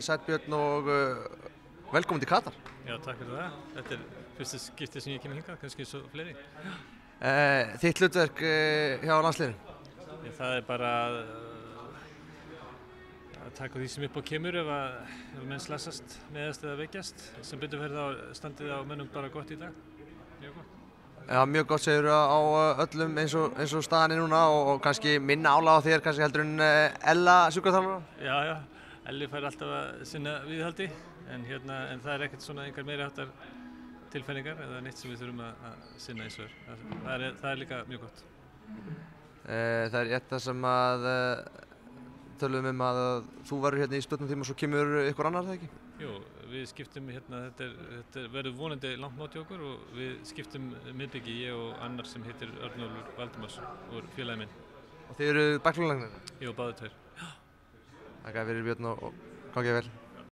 Sæll Björn og velkomin til Katar. Já, takk fyrir það. Þetta fyrsta skiptið sem ég kem hingað, kannski svo fleiri. Þitt hlutverk hjá landsliðinu? Það bara að taka því sem upp á kemur ef menn slasast, meiðast eða veikjast. Sem betur fyrir þá standið á mönnum bara gott í dag. Mjög gott. Já, mjög gott segir á öllum eins og staðan núna og kannski minna álag á þér kannski heldur en Ella sjúkraþjálfara? Já, Elli fær alltaf að sinna viðhaldi en það er ekkert svona einhver meiri háttar tilfinningar eða neitt sem við þurfum að sinna eins og það er líka mjög gott. Það er rétt það sem að tölum að þú verður hérna í spurningatíma og svo kemur ykkur annar, það ekki? Jú, við skiptum þetta verður vonandi langt móti okkur og við skiptum miðbyggi, ég og annar sem heitir Örnólfur Valdimars úr félagi minn. Og þið eru bakklunarlagnir? Jú, báðir tveir. Þakka fyrir Björn og gangið vel.